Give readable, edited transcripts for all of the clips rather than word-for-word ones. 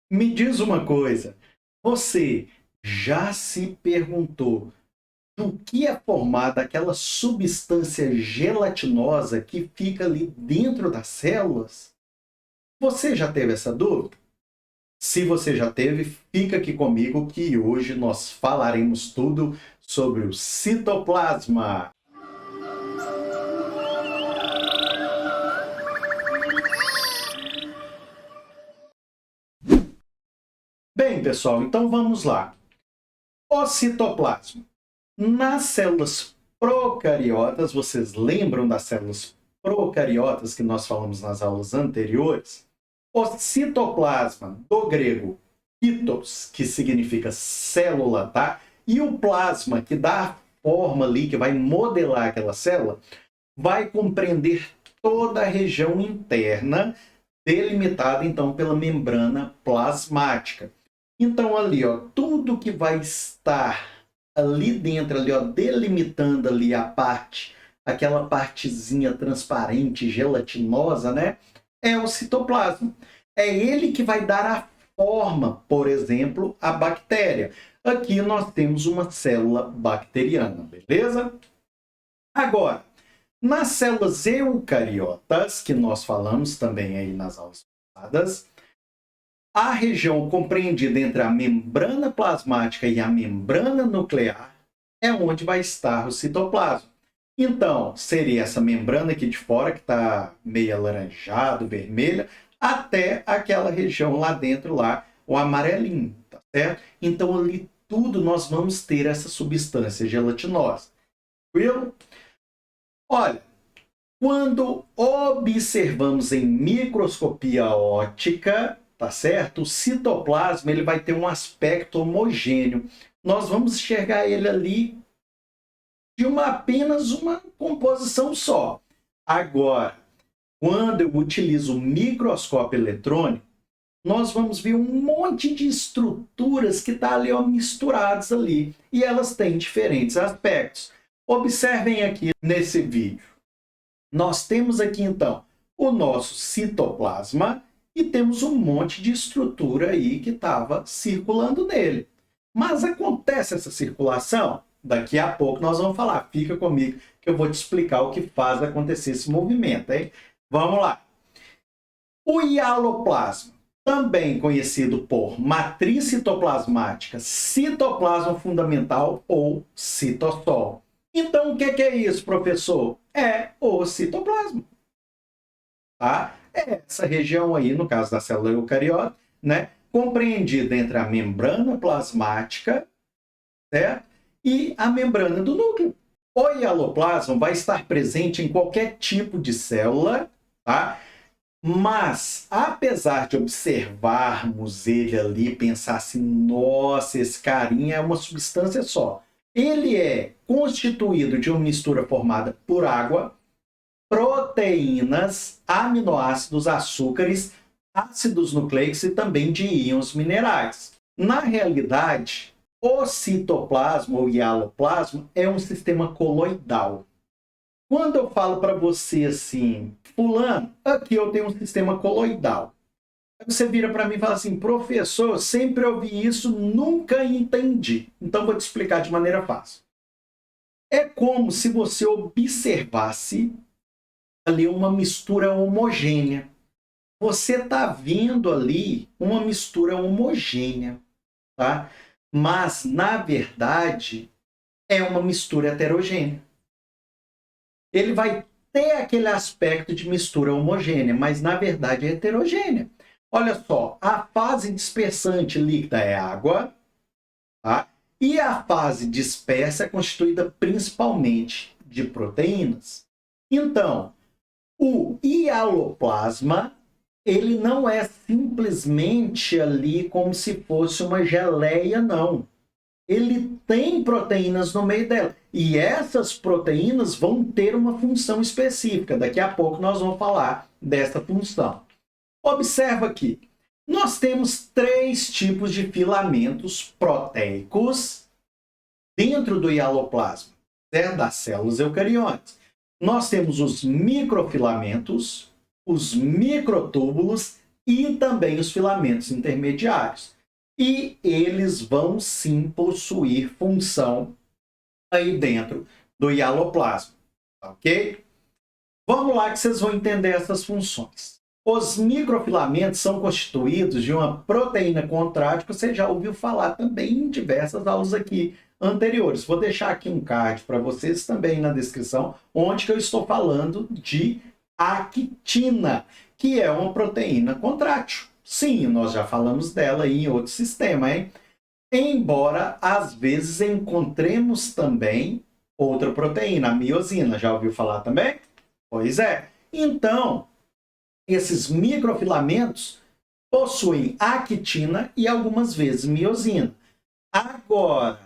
Me diz uma coisa, você já se perguntou do que é formada aquela substância gelatinosa que fica ali dentro das células? Você já teve essa dúvida? Se você já teve, fica aqui comigo que hoje nós falaremos tudo sobre o citoplasma. Bem, pessoal, então vamos lá. O citoplasma. Nas células procariotas, vocês lembram das células procariotas que nós falamos nas aulas anteriores? O citoplasma, do grego "phytos", que significa célula, tá? E o plasma, que dá a forma ali, que vai modelar aquela célula, vai compreender toda a região interna, delimitada então pela membrana plasmática. Então ali, ó, tudo que vai estar ali dentro, ali, ó, delimitando ali a parte, aquela partezinha transparente, gelatinosa, né? É o citoplasma. É ele que vai dar a forma, por exemplo, à bactéria. Aqui nós temos uma célula bacteriana, beleza? Agora, nas células eucariotas, que nós falamos também aí nas aulas passadas, a região compreendida entre a membrana plasmática e a membrana nuclear é onde vai estar o citoplasma. Então, seria essa membrana aqui de fora, que está meio alaranjado, vermelha, até aquela região lá dentro, lá, o amarelinho, tá certo? Então, ali tudo nós vamos ter essa substância gelatinosa. Tranquilo? Olha, quando observamos em microscopia óptica, tá certo? O citoplasma ele vai ter um aspecto homogêneo. Nós vamos enxergar ele ali de apenas uma composição só. Agora, quando eu utilizo o microscópio eletrônico, nós vamos ver um monte de estruturas que estão ali ó, misturadas ali. E elas têm diferentes aspectos. Observem aqui nesse vídeo. Nós temos aqui, então, o nosso citoplasma e temos um monte de estrutura aí que estava circulando nele. Mas acontece essa circulação? Daqui a pouco nós vamos falar. Fica comigo que eu vou te explicar o que faz acontecer esse movimento, hein? Vamos lá. O hialoplasma, também conhecido por matriz citoplasmática, citoplasma fundamental ou citossol. Então, o que é isso, professor? É o citoplasma. Tá? É essa região aí, no caso da célula eucariota, né? Compreendida entre a membrana plasmática, certo? E a membrana do núcleo. O hialoplasma vai estar presente em qualquer tipo de célula, tá? Mas, apesar de observarmos ele ali e pensar assim, nossa, esse carinha é uma substância só. Ele é constituído de uma mistura formada por água, proteínas, aminoácidos, açúcares, ácidos nucleicos e também de íons minerais. Na realidade, o citoplasma ou hialoplasma é um sistema coloidal. Quando eu falo para você assim, fulano, aqui eu tenho um sistema coloidal. Aí você vira para mim e fala assim, professor, eu sempre ouvi isso, nunca entendi. Então vou te explicar de maneira fácil. É como se você observasse ali uma mistura homogênea. Você está vendo ali uma mistura homogênea, tá? Mas, na verdade, é uma mistura heterogênea. Ele vai ter aquele aspecto de mistura homogênea, mas, na verdade, é heterogênea. Olha só, a fase dispersante líquida é água, tá? E a fase dispersa é constituída principalmente de proteínas. Então, o hialoplasma, ele não é simplesmente ali como se fosse uma geleia, não. Ele tem proteínas no meio dela. E essas proteínas vão ter uma função específica. Daqui a pouco nós vamos falar dessa função. Observa aqui. Nós temos 3 tipos de filamentos proteicos dentro do hialoplasma, certo? Das células eucariotas. Nós temos os microfilamentos, os microtúbulos e também os filamentos intermediários. E eles vão sim possuir função aí dentro do hialoplasma, ok? Vamos lá que vocês vão entender essas funções. Os microfilamentos são constituídos de uma proteína contrátil, que você já ouviu falar também em diversas aulas aqui anteriores. Vou deixar aqui um card para vocês também na descrição, onde que eu estou falando de actina, que é uma proteína contrátil. Sim, nós já falamos dela aí em outro sistema, hein? Embora, às vezes, encontremos também outra proteína, a miosina. Já ouviu falar também? Pois é. Então, esses microfilamentos possuem actina e algumas vezes miosina. Agora,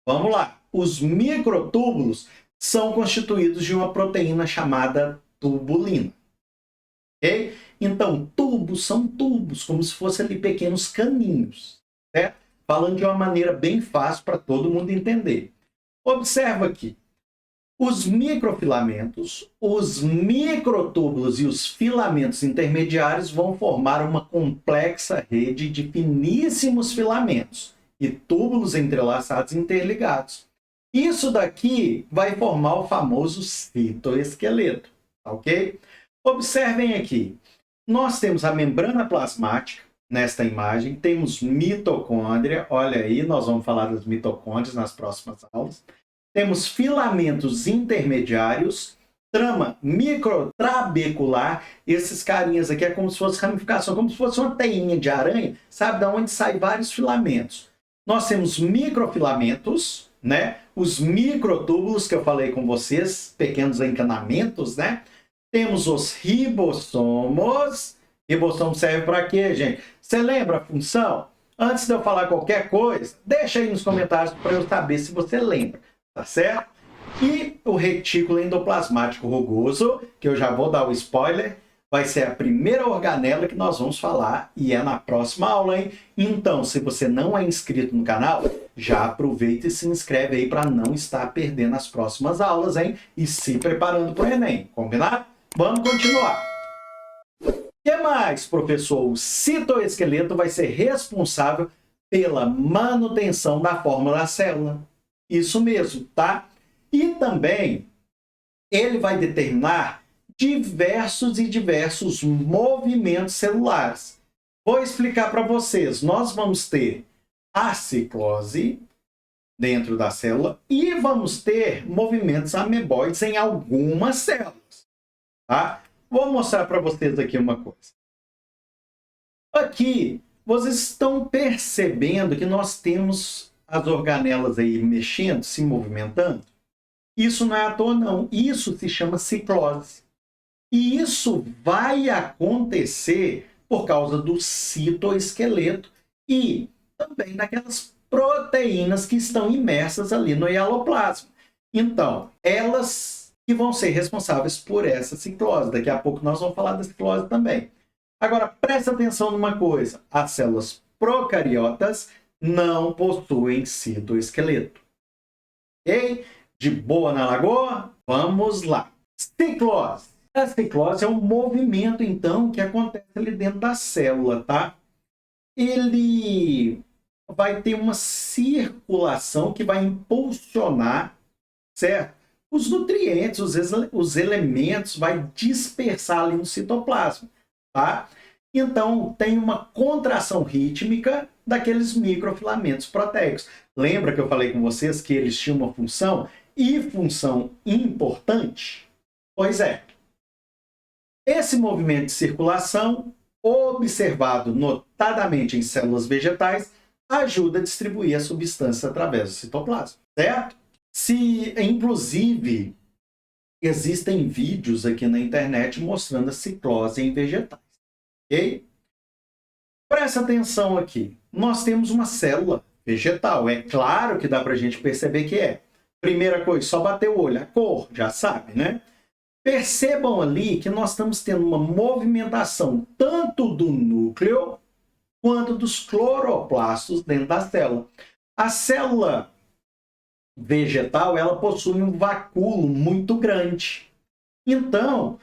vamos lá. Os microtúbulos são constituídos de uma proteína chamada tubulina. Ok? Então, tubos são tubos, como se fossem ali pequenos caninhos, certo? Falando de uma maneira bem fácil para todo mundo entender. Observa aqui. Os microfilamentos, os microtúbulos e os filamentos intermediários vão formar uma complexa rede de finíssimos filamentos e túbulos entrelaçados interligados. Isso daqui vai formar o famoso citoesqueleto, ok? Observem aqui. Nós temos a membrana plasmática nesta imagem, temos mitocôndria, olha aí, nós vamos falar das mitocôndrias nas próximas aulas. Temos filamentos intermediários, trama microtrabecular, esses carinhas aqui é como se fosse ramificação, como se fosse uma teinha de aranha, sabe, de onde saem vários filamentos. Nós temos microfilamentos, né? Os microtúbulos que eu falei com vocês, pequenos encanamentos, né? Temos os ribossomos. Ribossomo serve para quê, gente? Você lembra a função? Antes de eu falar qualquer coisa, deixa aí nos comentários para eu saber se você lembra, tá certo? E o retículo endoplasmático rugoso, que eu já vou dar o spoiler, vai ser a primeira organela que nós vamos falar e é na próxima aula, hein? Então, se você não é inscrito no canal, já aproveita e se inscreve aí para não estar perdendo as próximas aulas, hein? E se preparando para o Enem, combinado? Vamos continuar. O que mais, professor? O citoesqueleto vai ser responsável pela manutenção da forma da célula. Isso mesmo, tá? E também ele vai determinar diversos movimentos celulares. Vou explicar para vocês. Nós vamos ter a ciclose dentro da célula e vamos ter movimentos ameboides em algumas células. Tá? Vou mostrar para vocês aqui uma coisa. Aqui, vocês estão percebendo que nós temos as organelas aí mexendo, se movimentando? Isso não é à toa, não. Isso se chama ciclose. E isso vai acontecer por causa do citoesqueleto e também daquelas proteínas que estão imersas ali no hialoplasma. Então, elas que vão ser responsáveis por essa ciclose. Daqui a pouco nós vamos falar da ciclose também. Agora, presta atenção numa coisa. As células procariotas não possuem citoesqueleto. Ok? De boa na lagoa? Vamos lá. Ciclose. A ciclose é um movimento, então, que acontece ali dentro da célula, tá? Ele vai ter uma circulação que vai impulsionar, certo? Os nutrientes, os elementos, vai dispersar ali no citoplasma, tá? Então, tem uma contração rítmica daqueles microfilamentos proteicos. Lembra que eu falei com vocês que eles tinham uma função e função importante? Pois é. Esse movimento de circulação, observado notadamente em células vegetais, ajuda a distribuir a substância através do citoplasma, certo? Inclusive, existem vídeos aqui na internet mostrando a ciclose em vegetais. Ok? Presta atenção aqui. Nós temos uma célula vegetal. É claro que dá para a gente perceber que é. Primeira coisa, só bater o olho. A cor, já sabe, né? Percebam ali que nós estamos tendo uma movimentação tanto do núcleo quanto dos cloroplastos dentro da célula. A célula vegetal, ela possui um vacúolo muito grande. Então,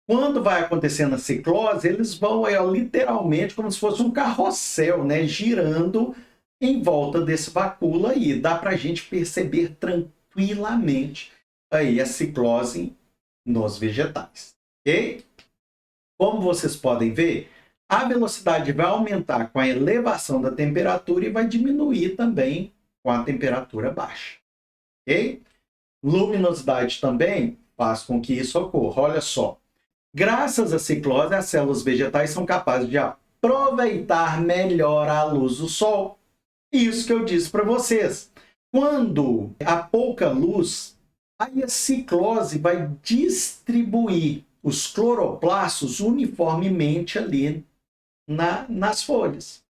Quando vai acontecendo a ciclose, eles vão literalmente como se fosse um carrossel, né, girando em volta desse vacúolo aí. Dá para a gente perceber tranquilamente aí a ciclose nos vegetais, ok? Como vocês podem ver, a velocidade vai aumentar com a elevação da temperatura e vai diminuir também com a temperatura baixa, ok? Luminosidade também faz com que isso ocorra. Olha só, graças à ciclose, as células vegetais são capazes de aproveitar melhor a luz do sol. Isso que eu disse para vocês. Quando há pouca luz, aí a ciclose vai distribuir os cloroplastos uniformemente ali nas folhas.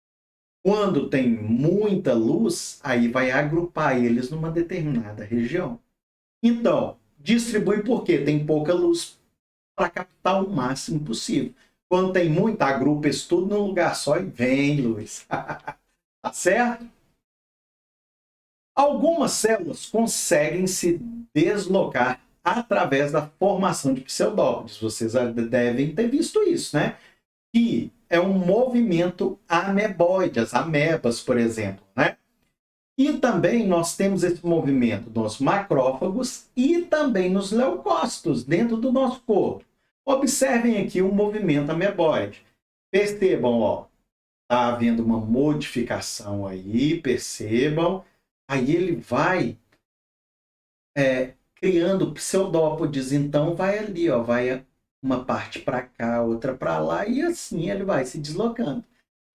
Quando tem muita luz, aí vai agrupar eles numa determinada região. Então, distribui porque tem pouca luz para captar o máximo possível. Quando tem muita, agrupa isso tudo num lugar só e vem luz. Tá certo? Algumas células conseguem se deslocar através da formação de pseudópodes. Vocês devem ter visto isso, né? Que é um movimento ameboide, as amebas, por exemplo, né? E também nós temos esse movimento nos macrófagos e também nos leucócitos, dentro do nosso corpo. Observem aqui o movimento ameboide. Percebam, ó, está havendo uma modificação aí, percebam. Aí ele vai criando pseudópodes, então vai ali, ó, vai uma parte para cá, outra para lá, e assim ele vai se deslocando.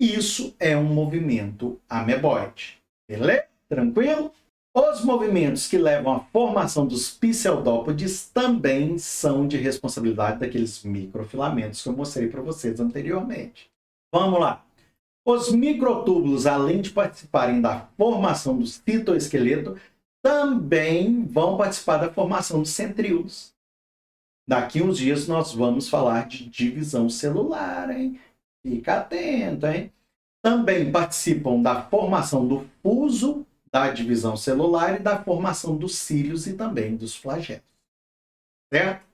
Isso é um movimento ameboide. Beleza? Tranquilo? Os movimentos que levam à formação dos pseudópodes também são de responsabilidade daqueles microfilamentos que eu mostrei para vocês anteriormente. Vamos lá. Os microtúbulos, além de participarem da formação do citoesqueleto, também vão participar da formação dos centríolos. Daqui uns dias nós vamos falar de divisão celular, hein? Fica atento, hein? Também participam da formação do fuso, da divisão celular e da formação dos cílios e também dos flagelos. Certo?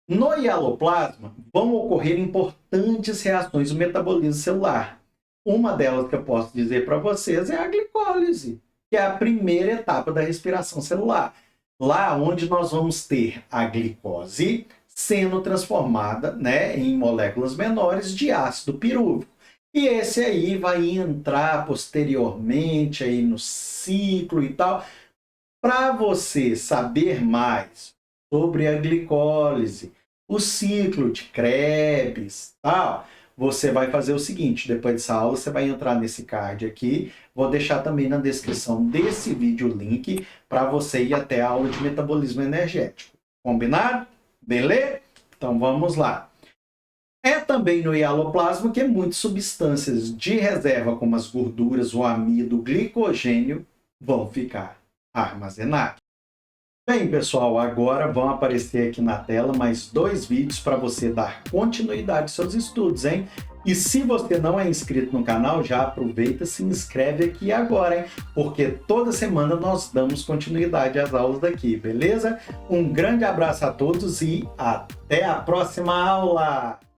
No hialoplasma vão ocorrer importantes reações do metabolismo celular. Uma delas que eu posso dizer para vocês é a glicólise, que é a primeira etapa da respiração celular. Lá onde nós vamos ter a glicose sendo transformada, né, em moléculas menores de ácido pirúvico. E esse aí vai entrar posteriormente aí no ciclo e tal. Para você saber mais sobre a glicólise, o ciclo de Krebs, tal, você vai fazer o seguinte: depois dessa aula você vai entrar nesse card aqui, vou deixar também na descrição desse vídeo o link para você ir até a aula de metabolismo energético. Combinado? Beleza? Então vamos lá. É também no hialoplasma que muitas substâncias de reserva, como as gorduras, o amido, o glicogênio, vão ficar armazenadas. Bem, pessoal, agora vão aparecer aqui na tela mais 2 vídeos para você dar continuidade aos seus estudos, hein? E se você não é inscrito no canal, já aproveita e se inscreve aqui agora, hein? Porque toda semana nós damos continuidade às aulas daqui, beleza? Um grande abraço a todos e até a próxima aula!